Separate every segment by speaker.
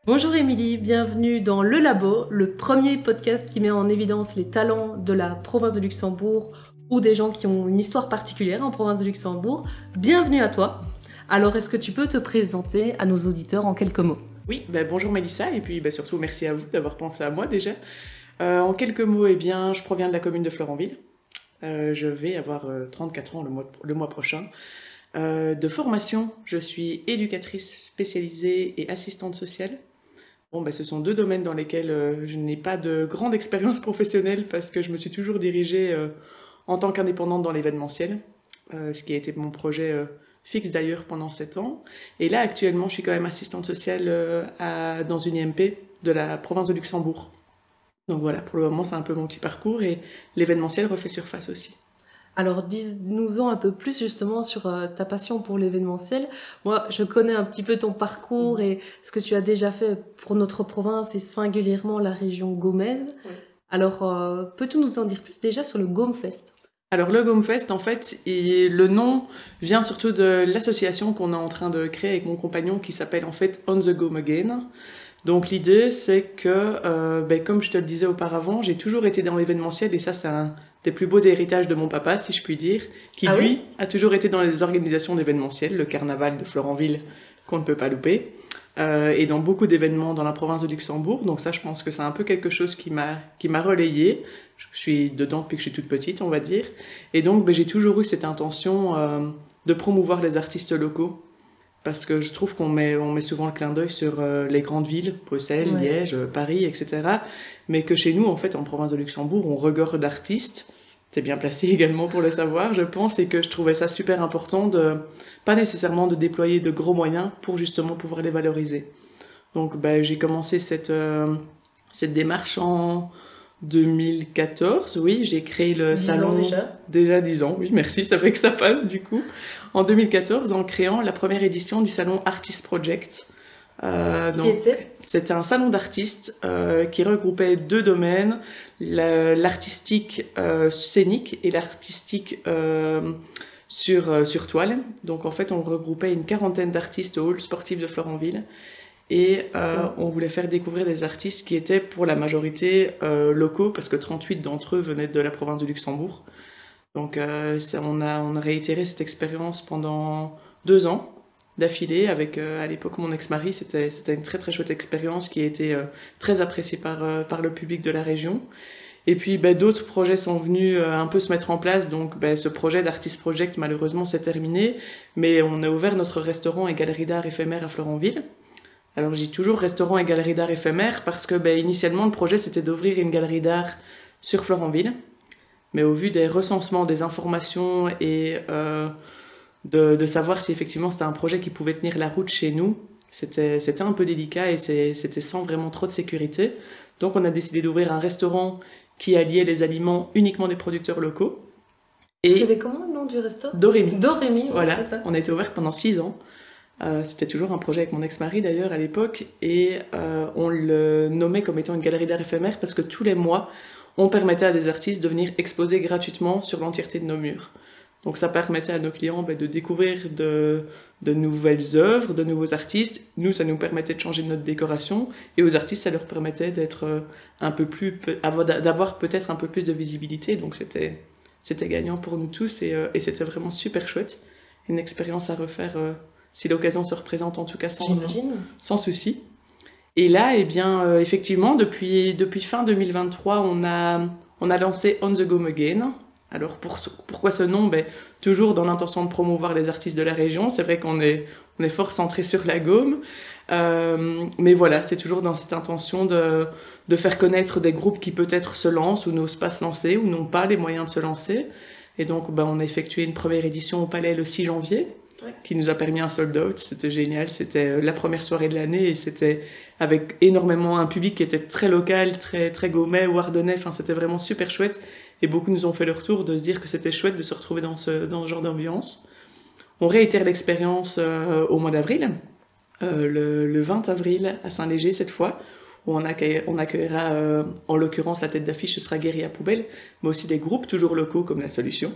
Speaker 1: Bonjour Émilie, bienvenue dans Le Labo, le premier podcast qui met en évidence les talents de la province de Luxembourg ou des gens qui ont une histoire particulière en province de Luxembourg. Bienvenue à toi. Alors, est-ce que tu peux te présenter à nos auditeurs en quelques mots?
Speaker 2: Oui, bonjour Mélissa, et puis surtout merci à vous d'avoir pensé à moi déjà. En quelques mots, je proviens de la commune de Florenville. Je vais avoir 34 ans le mois prochain. De formation, je suis éducatrice spécialisée et assistante sociale. Ce sont deux domaines dans lesquels je n'ai pas de grande expérience professionnelle parce que je me suis toujours dirigée en tant qu'indépendante dans l'événementiel, ce qui a été mon projet fixe d'ailleurs pendant 7 ans. Et là, actuellement, je suis quand même assistante sociale dans une IMP de la province de Luxembourg. Donc voilà, pour le moment, c'est un peu mon petit parcours et l'événementiel refait surface aussi.
Speaker 1: Alors, dis-nous-en un peu plus justement sur ta passion pour l'événementiel. Moi, je connais un petit peu ton parcours et ce que tu as déjà fait pour notre province et singulièrement la région gaumaise.
Speaker 2: Oui.
Speaker 1: Alors, peux-tu nous en dire plus déjà sur le Gaumefest?
Speaker 2: Alors le Gomfest, en fait, le nom vient surtout de l'association qu'on est en train de créer avec mon compagnon qui s'appelle en fait On the Gome Again. Donc l'idée, c'est que, comme je te le disais auparavant, j'ai toujours été dans l'événementiel et ça, c'est un des plus beaux héritages de mon papa, si je puis dire, qui
Speaker 1: Ah oui?
Speaker 2: lui a toujours été dans les organisations d'événementiel, le carnaval de Florenville qu'on ne peut pas louper, et dans beaucoup d'événements dans la province de Luxembourg. Donc ça, je pense que c'est un peu quelque chose qui m'a relayée. Je suis dedans depuis que je suis toute petite, on va dire. Et donc, j'ai toujours eu cette intention de promouvoir les artistes locaux. Parce que je trouve on met souvent le clin d'œil sur les grandes villes, Bruxelles,
Speaker 1: Ouais.
Speaker 2: Liège, Paris, etc. Mais que chez nous, en fait, en province de Luxembourg, on regorge d'artistes. T'es bien placé également pour le savoir, je pense, et que je trouvais ça super important pas nécessairement de déployer de gros moyens pour justement pouvoir les valoriser. Donc, j'ai commencé cette démarche en 2014, oui, j'ai créé le
Speaker 1: 10 ans
Speaker 2: salon.
Speaker 1: déjà.
Speaker 2: Déjà 10 ans, oui, merci, c'est vrai que ça passe du coup. En 2014, en créant la première édition du salon Artist Project.
Speaker 1: Qui était?
Speaker 2: C'était un salon d'artistes qui regroupait deux domaines, l'artistique scénique et l'artistique sur toile. Donc en fait, on regroupait une quarantaine d'artistes au hall sportif de Florenville. Et on voulait faire découvrir des artistes qui étaient pour la majorité locaux, parce que 38 d'entre eux venaient de la province de Luxembourg. Donc on a réitéré cette expérience pendant 2 ans d'affilée avec à l'époque mon ex-mari. C'était une très très chouette expérience qui a été très appréciée par le public de la région. Et puis d'autres projets sont venus un peu se mettre en place. Donc ce projet d'Artist Project malheureusement s'est terminé, mais on a ouvert notre restaurant et galerie d'art éphémère à Florenville. Alors j'ai toujours restaurant et galerie d'art éphémère parce que initialement le projet c'était d'ouvrir une galerie d'art sur Florenville. Mais au vu des recensements des informations et de savoir si effectivement c'était un projet qui pouvait tenir la route chez nous, c'était un peu délicat et c'était sans vraiment trop de sécurité. Donc on a décidé d'ouvrir un restaurant qui alliait les aliments uniquement des producteurs locaux.
Speaker 1: C'était comment le nom du resto?
Speaker 2: Dorémy.
Speaker 1: Dorémy, ouais,
Speaker 2: Voilà,
Speaker 1: c'est ça.
Speaker 2: on a été ouvert pendant 6 ans. C'était toujours un projet avec mon ex-mari d'ailleurs à l'époque et on le nommait comme étant une galerie d'art éphémère parce que tous les mois on permettait à des artistes de venir exposer gratuitement sur l'entièreté de nos murs. Donc ça permettait à nos clients de découvrir de nouvelles œuvres, de nouveaux artistes. Nous, ça nous permettait de changer notre décoration et aux artistes, ça leur permettait d'être d'avoir peut-être un peu plus de visibilité. Donc c'était gagnant pour nous tous et c'était vraiment super chouette. Une expérience à refaire si l'occasion se représente, en tout cas sans souci. Et là, effectivement, depuis fin 2023, on a lancé On the Gome Again. Alors pourquoi ce nom? Toujours dans l'intention de promouvoir les artistes de la région. C'est vrai qu'on est fort centré sur la Gaume. Mais voilà, c'est toujours dans cette intention de faire connaître des groupes qui peut-être se lancent ou n'osent pas se lancer ou n'ont pas les moyens de se lancer. Et donc, on a effectué une première édition au Palais le 6 janvier. Ouais. Qui nous a permis un sold out, c'était génial, c'était la première soirée de l'année et c'était avec énormément un public qui était très local, très très gaumet ou ardennais, enfin c'était vraiment super chouette et beaucoup nous ont fait le retour de se dire que c'était chouette de se retrouver dans ce genre d'ambiance. On réitère l'expérience au mois d'avril, le 20 avril à Saint-Léger cette fois, où on accueillera en l'occurrence la tête d'affiche, ce sera Guéry à Poubelle, mais aussi des groupes toujours locaux comme La Solution.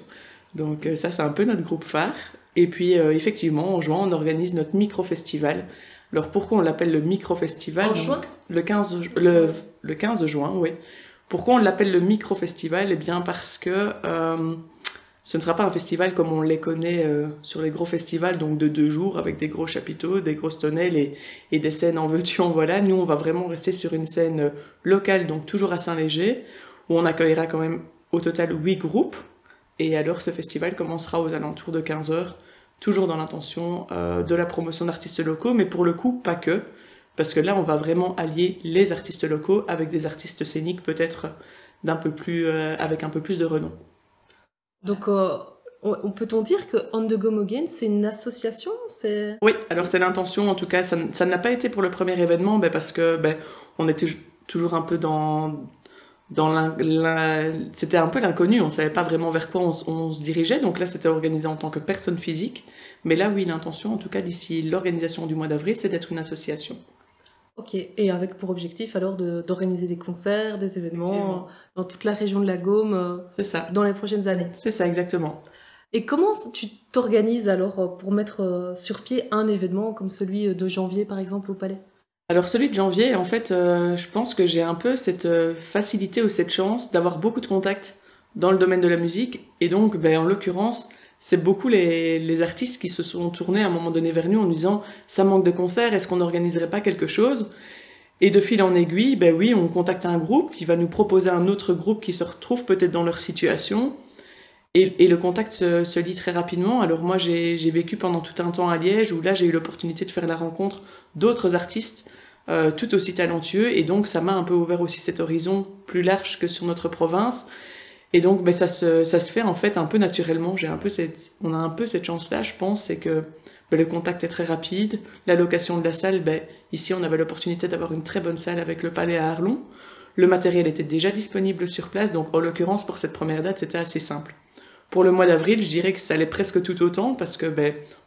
Speaker 2: Donc ça c'est un peu notre groupe phare. Et puis effectivement en juin on organise notre micro-festival Alors pourquoi on l'appelle le micro-festival?
Speaker 1: En juin?
Speaker 2: Le 15 juin, oui. Pourquoi on l'appelle le micro-festival? Eh bien parce que ce ne sera pas un festival comme on les connaît sur les gros festivals, donc de 2 jours, avec des gros chapiteaux, des grosses tonnelles et des scènes en veux-tu, en voilà. Nous, on va vraiment rester sur une scène locale, donc toujours à Saint-Léger, où on accueillera quand même au total 8 groupes. Et alors, ce festival commencera aux alentours de 15 heures, toujours dans l'intention de la promotion d'artistes locaux, mais pour le coup, pas que. Parce que là, on va vraiment allier les artistes locaux avec des artistes scéniques peut-être avec un peu plus de renom.
Speaker 1: Donc, peut-on dire que On The Go Again, c'est une association?
Speaker 2: Oui, alors c'est l'intention, en tout cas, ça n'a pas été pour le premier événement, parce que on était toujours un peu c'était un peu l'inconnu, on savait pas vraiment vers quoi on se dirigeait, donc là c'était organisé en tant que personne physique, mais là oui, l'intention, en tout cas d'ici l'organisation du mois d'avril, c'est d'être une association.
Speaker 1: Ok, et avec pour objectif alors d'organiser des concerts, des événements dans toute la région de la Gaume
Speaker 2: c'est ça.
Speaker 1: Dans les prochaines années.
Speaker 2: C'est ça, exactement.
Speaker 1: Et comment tu t'organises alors pour mettre sur pied un événement comme celui de janvier par exemple au Palais?
Speaker 2: Alors celui de janvier, en fait, je pense que j'ai un peu cette facilité ou cette chance d'avoir beaucoup de contacts dans le domaine de la musique, et donc en l'occurrence, c'est beaucoup les artistes qui se sont tournés à un moment donné vers nous en nous disant « ça manque de concerts, est-ce qu'on n'organiserait pas quelque chose ?» Et de fil en aiguille, oui, on contacte un groupe qui va nous proposer un autre groupe qui se retrouve peut-être dans leur situation, et le contact se lie très rapidement. Alors moi, j'ai vécu pendant tout un temps à Liège, où là, j'ai eu l'opportunité de faire la rencontre d'autres artistes tout aussi talentueux, et donc ça m'a un peu ouvert aussi cet horizon plus large que sur notre province. Et donc, ça se fait en fait un peu naturellement. On a un peu cette chance-là, je pense, c'est que le contact est très rapide. La location de la salle, ici, on avait l'opportunité d'avoir une très bonne salle avec le Palais à Arlon. Le matériel était déjà disponible sur place, donc en l'occurrence, pour cette première date, c'était assez simple. Pour le mois d'avril, je dirais que ça allait presque tout autant, parce que,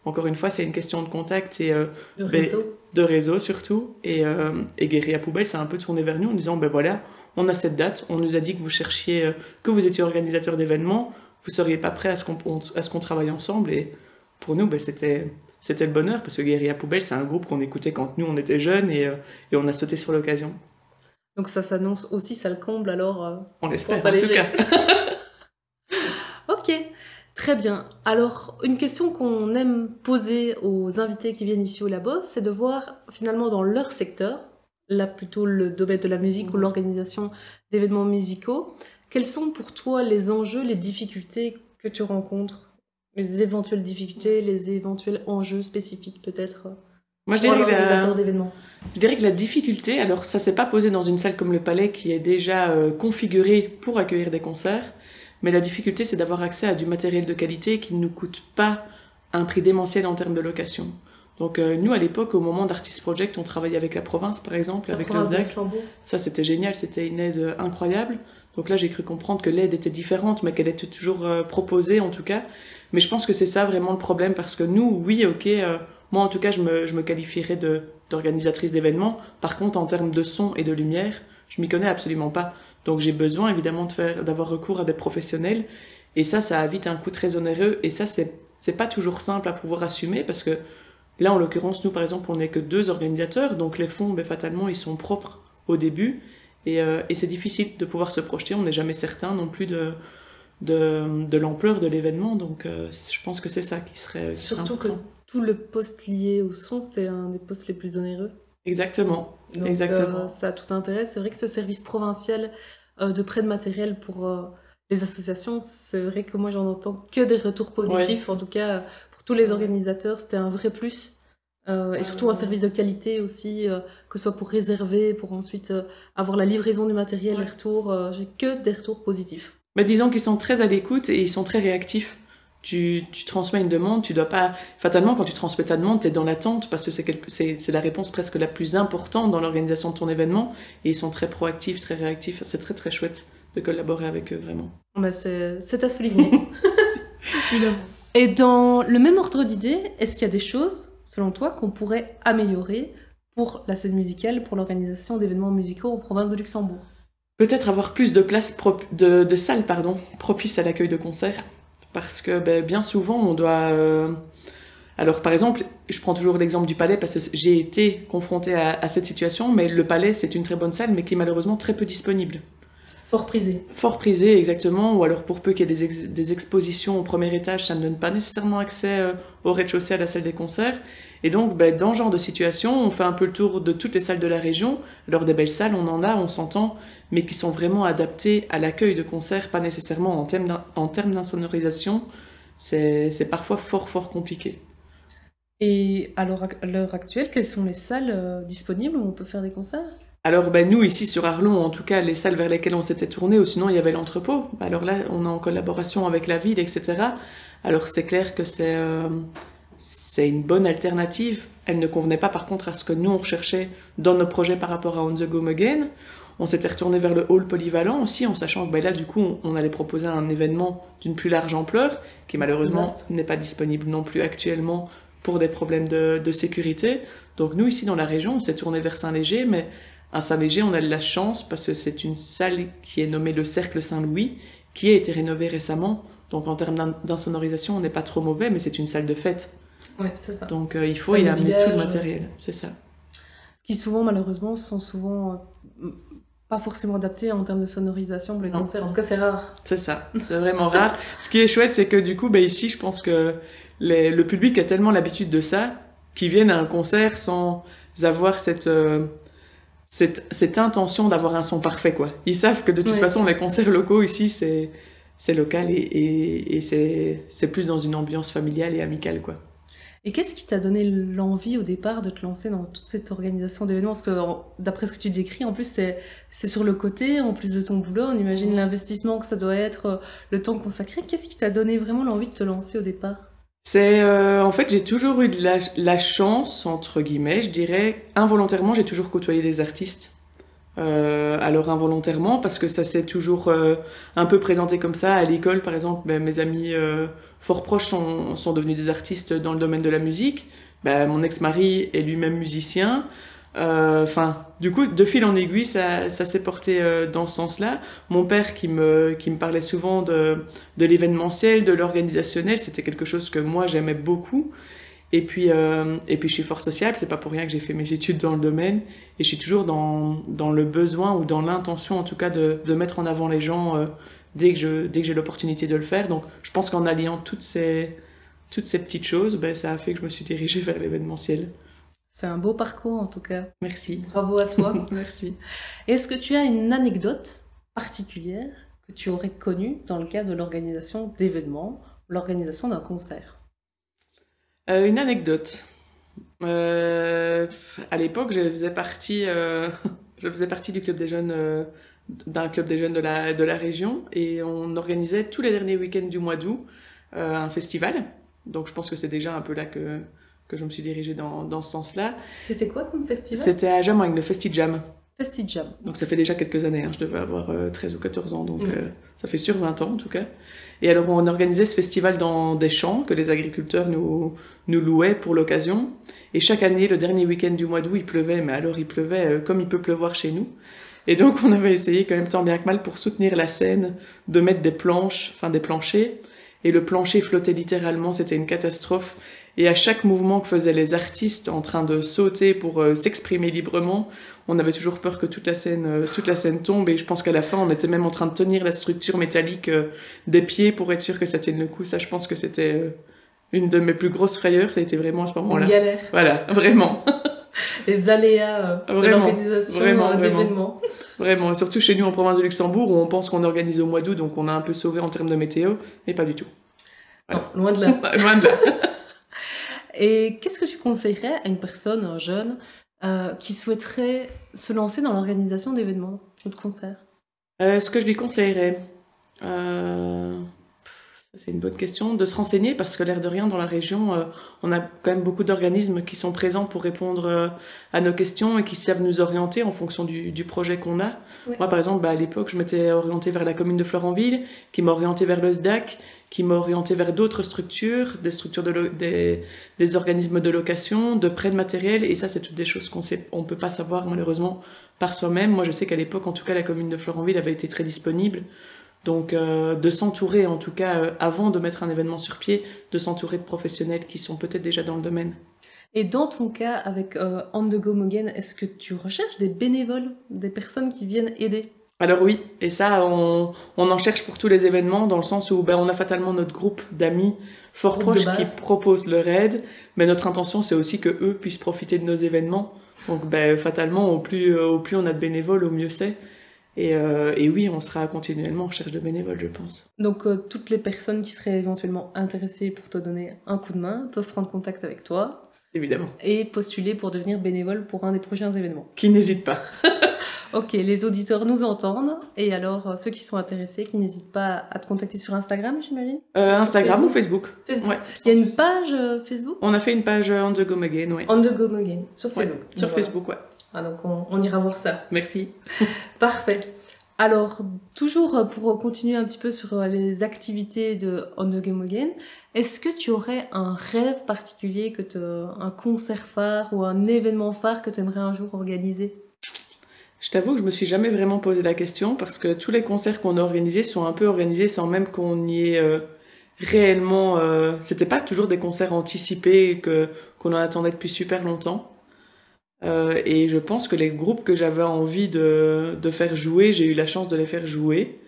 Speaker 2: encore une fois, c'est une question de contact et de réseau surtout. Et Guérilla Poubelle s'est un peu tourné vers nous en disant, voilà, on a cette date, on nous a dit que vous cherchiez, que vous étiez organisateur d'événements, vous seriez pas prêt à ce qu'on travaille ensemble. Et pour nous, c'était le bonheur, parce que Guérilla Poubelle, c'est un groupe qu'on écoutait quand nous, on était jeunes, et on a sauté sur l'occasion.
Speaker 1: Donc ça s'annonce aussi, ça le comble alors
Speaker 2: on l'espère, en tout cas.
Speaker 1: Ok, très bien. Alors, une question qu'on aime poser aux invités qui viennent ici au labo, c'est de voir finalement dans leur secteur, là plutôt le domaine de la musique ou l'organisation d'événements musicaux, quels sont pour toi les enjeux, les difficultés que tu rencontres, les éventuelles difficultés, les éventuels enjeux spécifiques peut-être
Speaker 2: Moi, je dirais que la difficulté, alors ça s'est pas posé dans une salle comme le Palais qui est déjà configurée pour accueillir des concerts, mais la difficulté, c'est d'avoir accès à du matériel de qualité qui ne nous coûte pas un prix démentiel en termes de location. Donc nous, à l'époque, au moment d'Artist Project, on travaillait avec la province, par exemple, avec le SDAC. Ça, c'était génial, c'était une aide incroyable. Donc là, j'ai cru comprendre que l'aide était différente, mais qu'elle était toujours proposée, en tout cas. Mais je pense que c'est ça vraiment le problème, parce que nous, oui, ok, moi, en tout cas, je me qualifierais d'organisatrice d'événements. Par contre, en termes de son et de lumière, je m'y connais absolument pas. Donc j'ai besoin évidemment d'avoir recours à des professionnels, et ça a vite un coût très onéreux, et ça c'est pas toujours simple à pouvoir assumer, parce que là en l'occurrence nous par exemple on n'est que 2 organisateurs, donc les fonds fatalement ils sont propres au début, et c'est difficile de pouvoir se projeter, on n'est jamais certain non plus de l'ampleur de l'événement, donc je pense que c'est ça qui serait
Speaker 1: surtout
Speaker 2: important.
Speaker 1: Que tout le poste lié au son, c'est un des postes les plus onéreux.
Speaker 2: Exactement.
Speaker 1: Donc,
Speaker 2: exactement.
Speaker 1: Ça a tout intérêt. C'est vrai que ce service provincial de prêt de matériel pour les associations, c'est vrai que moi j'en entends que des retours positifs. Ouais. En tout cas, pour tous les organisateurs, c'était un vrai plus. Et surtout un service de qualité aussi, que ce soit pour réserver, pour ensuite avoir la livraison du matériel, les retours. J'ai que des retours positifs.
Speaker 2: Mais disons qu'ils sont très à l'écoute et ils sont très réactifs. Tu transmets une demande, tu dois pas... Fatalement, quand tu transmets ta demande, tu es dans l'attente, parce que c'est la réponse presque la plus importante dans l'organisation de ton événement, et ils sont très proactifs, très réactifs. C'est très très chouette de collaborer avec eux, vraiment.
Speaker 1: C'est à souligner. Et dans le même ordre d'idées, est-ce qu'il y a des choses, selon toi, qu'on pourrait améliorer pour la scène musicale, pour l'organisation d'événements musicaux en province de Luxembourg?
Speaker 2: Peut-être avoir plus de places de salles propices à l'accueil de concerts. Parce que bien souvent, on doit... Alors par exemple, je prends toujours l'exemple du Palais parce que j'ai été confrontée à cette situation, mais le Palais c'est une très bonne salle mais qui est malheureusement très peu disponible.
Speaker 1: Fort prisé.
Speaker 2: Fort prisé, exactement, ou alors pour peu qu'il y ait des expositions au premier étage, ça ne donne pas nécessairement accès au rez-de-chaussée à la salle des concerts. Et donc, dans ce genre de situation, on fait un peu le tour de toutes les salles de la région. Alors des belles salles, on en a, on s'entend, mais qui sont vraiment adaptées à l'accueil de concerts, pas nécessairement en termes d'insonorisation. C'est parfois fort compliqué.
Speaker 1: Et à l'heure actuelle, quelles sont les salles disponibles où on peut faire des concerts?
Speaker 2: Alors nous ici sur Arlon, en tout cas les salles vers lesquelles on s'était tourné, ou sinon il y avait l'entrepôt. Alors là on est en collaboration avec la ville, etc. Alors c'est clair que c'est une bonne alternative. Elle ne convenait pas par contre à ce que nous on recherchait dans nos projets par rapport à On the Go Again. On s'était retourné vers le hall polyvalent aussi, en sachant que là du coup on allait proposer un événement d'une plus large ampleur, qui malheureusement n'est pas disponible non plus actuellement pour des problèmes de sécurité. Donc nous ici dans la région on s'est tourné vers Saint-Léger, mais à Saint-Léger, on a de la chance parce que c'est une salle qui est nommée le Cercle Saint-Louis, qui a été rénovée récemment. Donc en termes d'insonorisation, on n'est pas trop mauvais, mais c'est une salle de fête.
Speaker 1: Ouais, c'est ça.
Speaker 2: Donc il faut y amener tout le matériel, c'est ça.
Speaker 1: Qui souvent, malheureusement, sont souvent pas forcément adaptés en termes de sonorisation pour les concerts. En tout cas, c'est rare.
Speaker 2: C'est ça, c'est vraiment rare. Ce qui est chouette, c'est que du coup, ici, je pense que le public a tellement l'habitude de ça, qu'ils viennent à un concert sans avoir cette intention d'avoir un son parfait, quoi. Ils savent que de toute façon, les concerts locaux ici, c'est local et c'est plus dans une ambiance familiale et amicale, quoi.
Speaker 1: Et qu'est-ce qui t'a donné l'envie au départ de te lancer dans toute cette organisation d'événements? Parce que d'après ce que tu décris, en plus, c'est sur le côté, en plus de ton boulot, on imagine l'investissement que ça doit être, le temps consacré. Qu'est-ce qui t'a donné vraiment l'envie de te lancer au départ?
Speaker 2: En fait, j'ai toujours eu de la chance, entre guillemets, je dirais. Involontairement, j'ai toujours côtoyé des artistes. Alors involontairement, parce que ça s'est toujours un peu présenté comme ça. À l'école, par exemple, mes amis fort proches sont devenus des artistes dans le domaine de la musique. Mon ex-mari est lui-même musicien. Du coup, de fil en aiguille, ça s'est porté dans ce sens-là. Mon père qui me parlait souvent de l'événementiel, de l'organisationnel, c'était quelque chose que moi j'aimais beaucoup. Et puis je suis fort sociable, c'est pas pour rien que j'ai fait mes études dans le domaine, et je suis toujours dans le besoin ou dans l'intention en tout cas de mettre en avant les gens dès que j'ai l'opportunité de le faire. Donc je pense qu'en alliant toutes ces petites choses, ça a fait que je me suis dirigée vers l'événementiel.
Speaker 1: C'est un beau parcours en tout cas.
Speaker 2: Merci.
Speaker 1: Bravo à toi.
Speaker 2: Merci.
Speaker 1: Est-ce que tu as une anecdote particulière que tu aurais connue dans le cadre de l'organisation d'événements, l'organisation d'un concert?
Speaker 2: Une anecdote. À l'époque, je faisais partie du club des jeunes, d'un club des jeunes de la région, et on organisait tous les derniers week-ends du mois d'août un festival. Donc je pense que c'est déjà un peu là que je me suis dirigée dans ce sens-là.
Speaker 1: C'était quoi comme festival?
Speaker 2: C'était à Jamoigne, le Festi-Jam.
Speaker 1: Festi-Jam.
Speaker 2: Donc ça fait déjà quelques années, je devais avoir 13 ou 14 ans, donc ça fait sur 20 ans en tout cas. Et alors on organisait ce festival dans des champs que les agriculteurs nous louaient pour l'occasion. Et chaque année, le dernier week-end du mois d'août, il pleuvait, mais alors il pleuvait comme il peut pleuvoir chez nous. Et donc on avait essayé quand même tant bien que mal pour soutenir la scène, de mettre des planchers. Et le plancher flottait littéralement, c'était une catastrophe. Et à chaque mouvement que faisaient les artistes en train de sauter pour s'exprimer librement, on avait toujours peur que toute la scène tombe. Et je pense qu'à la fin, on était même en train de tenir la structure métallique des pieds pour être sûr que ça tienne le coup. Ça, je pense que c'était une de mes plus grosses frayeurs. Ça a été vraiment à ce moment-là.
Speaker 1: Une galère.
Speaker 2: Voilà, vraiment.
Speaker 1: Les aléas de l'organisation d'événements.
Speaker 2: Vraiment, surtout chez nous en province de Luxembourg, où on pense qu'on organise au mois d'août, donc on a un peu sauvé en termes de météo, mais pas du tout.
Speaker 1: Voilà. Non, loin de là.
Speaker 2: Loin de là.
Speaker 1: Et qu'est-ce que tu conseillerais à une personne, un jeune, qui souhaiterait se lancer dans l'organisation d'événements ou de concerts?
Speaker 2: Ce que je lui conseillerais, c'est une bonne question, de se renseigner, parce que l'air de rien, dans la région, on a quand même beaucoup d'organismes qui sont présents pour répondre à nos questions et qui savent nous orienter en fonction du projet qu'on a. Oui. Moi, par exemple, à l'époque, je m'étais orientée vers la commune de Florenville, qui m'a orientée vers le SDAC, qui m'a orientée vers d'autres structures, des structures des organismes de location, de prêt de matériel, et ça, c'est toutes des choses on peut pas savoir malheureusement par soi-même. Moi, je sais qu'à l'époque, en tout cas, la commune de Florenville avait été très disponible. Donc de s'entourer, en tout cas, avant de mettre un événement sur pied, de s'entourer de professionnels qui sont peut-être déjà dans le domaine.
Speaker 1: Et dans ton cas, avec On The Go Mogen, est-ce que tu recherches des bénévoles, des personnes qui viennent aider?
Speaker 2: Alors oui, et ça, on en cherche pour tous les événements, dans le sens où on a fatalement notre groupe d'amis fort proches qui proposent leur aide, mais notre intention, c'est aussi que eux puissent profiter de nos événements. Donc fatalement, au plus on a de bénévoles, au mieux c'est. Et oui, on sera continuellement en recherche de bénévoles, je pense.
Speaker 1: Donc toutes les personnes qui seraient éventuellement intéressées pour te donner un coup de main peuvent prendre contact avec toi.
Speaker 2: Évidemment.
Speaker 1: Et postuler pour devenir bénévole pour un des prochains événements.
Speaker 2: Qui n'hésite pas.
Speaker 1: Ok, les auditeurs nous entendent. Et alors, ceux qui sont intéressés, qui n'hésitent pas à te contacter sur Instagram, j'imagine?
Speaker 2: Instagram ou Facebook.
Speaker 1: Ouais, il y a une page Facebook?
Speaker 2: On a fait une page On The Go Mogen, oui.
Speaker 1: On The Go Mogen, sur Facebook.
Speaker 2: Ouais, sur Facebook, ouais.
Speaker 1: Ah, donc on ira voir ça.
Speaker 2: Merci.
Speaker 1: Parfait. Alors, toujours pour continuer un petit peu sur les activités de On The Go Mogen, est-ce que tu aurais un rêve particulier, un concert phare ou un événement phare que tu aimerais un jour organiser?
Speaker 2: Je t'avoue que je me suis jamais vraiment posé la question parce que tous les concerts qu'on a organisés sont un peu organisés sans même qu'on y ait réellement... C'était pas toujours des concerts anticipés qu'on en attendait depuis super longtemps. Et je pense que les groupes que j'avais envie de faire jouer, j'ai eu la chance de les faire jouer.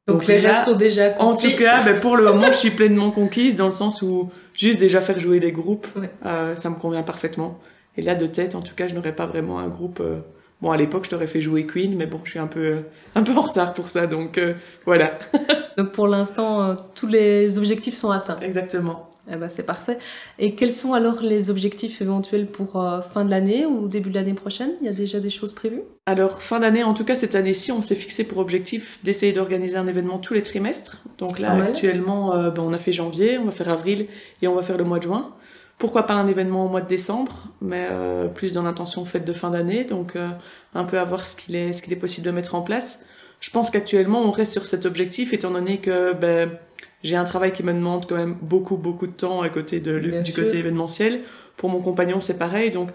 Speaker 1: Donc les rêves sont déjà accomplis.
Speaker 2: En tout cas, pour le moment, je suis pleinement conquise dans le sens où juste déjà faire jouer des groupes, ça me convient parfaitement. Et là, de tête, en tout cas, je n'aurais pas vraiment un groupe... Bon, à l'époque, je t'aurais fait jouer Queen, mais bon, je suis un peu en retard pour ça, donc voilà.
Speaker 1: Donc pour l'instant, tous les objectifs sont atteints.
Speaker 2: Exactement.
Speaker 1: Eh ben, c'est parfait. Et quels sont alors les objectifs éventuels pour fin de l'année ou début de l'année prochaine? Il y a déjà des choses prévues?
Speaker 2: Alors, fin d'année, en tout cas cette année-ci, on s'est fixé pour objectif d'essayer d'organiser un événement tous les trimestres. Donc là, actuellement, on a fait janvier, on va faire avril et on va faire le mois de juin. Pourquoi pas un événement au mois de décembre, mais plus dans l'intention fête de fin d'année, donc un peu à voir ce qu'il est possible de mettre en place. Je pense qu'actuellement, on reste sur cet objectif, étant donné que j'ai un travail qui me demande quand même beaucoup de temps à côté du côté événementiel. Pour mon compagnon, c'est pareil, donc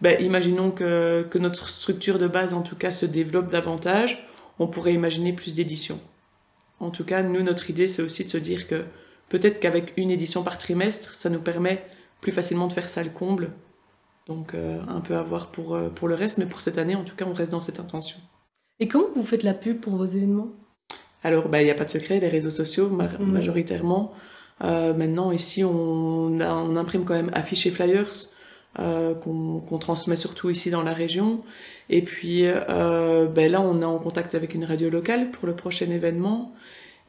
Speaker 2: imaginons que notre structure de base, en tout cas, se développe davantage, on pourrait imaginer plus d'éditions. En tout cas, nous, notre idée, c'est aussi de se dire que peut-être qu'avec une édition par trimestre, ça nous permet plus facilement de faire ça le comble. Donc un peu à voir pour le reste, mais pour cette année, en tout cas, on reste dans cette intention.
Speaker 1: Et comment vous faites la pub pour vos événements? Alors,
Speaker 2: il n'y a pas de secret, les réseaux sociaux, majoritairement. Maintenant, ici, on imprime quand même affiches et flyers qu'on transmet surtout ici dans la région. Et puis là, on est en contact avec une radio locale pour le prochain événement.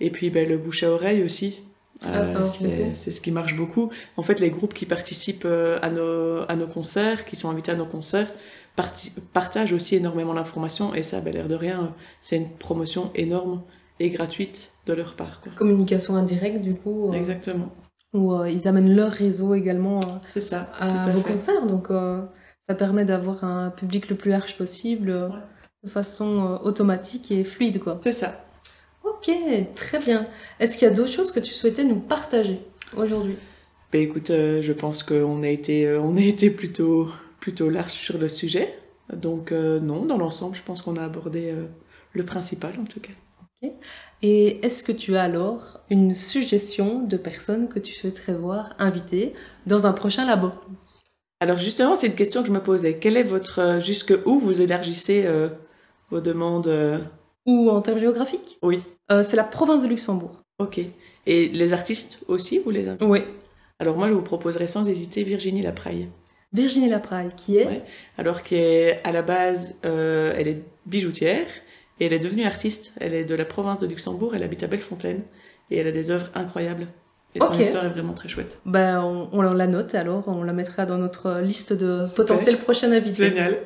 Speaker 2: Et puis le bouche à oreille aussi. C'est ce qui marche beaucoup. En fait, les groupes qui participent à nos concerts, qui sont invités à nos concerts, partagent aussi énormément d'informations. Et ça, l'air de rien, c'est une promotion énorme et gratuite de leur part.
Speaker 1: Communication indirecte, du coup.
Speaker 2: Exactement.
Speaker 1: Où ils amènent leur réseau également
Speaker 2: à
Speaker 1: vos concerts. Donc, ça permet d'avoir un public le plus large possible, de façon automatique et fluide, quoi.
Speaker 2: C'est ça.
Speaker 1: Ok, très bien. Est-ce qu'il y a d'autres choses que tu souhaitais nous partager aujourd'hui?
Speaker 2: Écoute, je pense qu'on a été plutôt large sur le sujet. Donc non, dans l'ensemble, je pense qu'on a abordé le principal en tout cas.
Speaker 1: Ok. Et est-ce que tu as alors une suggestion de personnes que tu souhaiterais voir invitées dans un prochain labo?
Speaker 2: Alors justement, c'est une question que je me posais. Quel est votre... jusque où vous élargissez vos demandes
Speaker 1: Ou en termes géographiques?
Speaker 2: Oui.
Speaker 1: C'est la province de Luxembourg.
Speaker 2: Ok. Et les artistes aussi, vous les invitez?
Speaker 1: Oui.
Speaker 2: Alors moi, je vous proposerais sans hésiter Virginie Lapraille.
Speaker 1: Virginie Lapraille, qui est
Speaker 2: Alors, qui est à la base, elle est bijoutière et elle est devenue artiste. Elle est de la province de Luxembourg, elle habite à Bellefontaine et elle a des œuvres incroyables. Et son histoire est vraiment très chouette.
Speaker 1: On la note alors, on la mettra dans notre liste de potentiels prochains invités.
Speaker 2: Génial.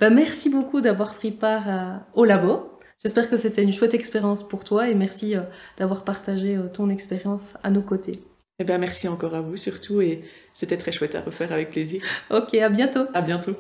Speaker 1: Merci beaucoup d'avoir pris part au labo. J'espère que c'était une chouette expérience pour toi et merci d'avoir partagé ton expérience à nos côtés.
Speaker 2: Merci encore à vous surtout et c'était très chouette à refaire avec plaisir.
Speaker 1: Ok, à bientôt.
Speaker 2: À bientôt.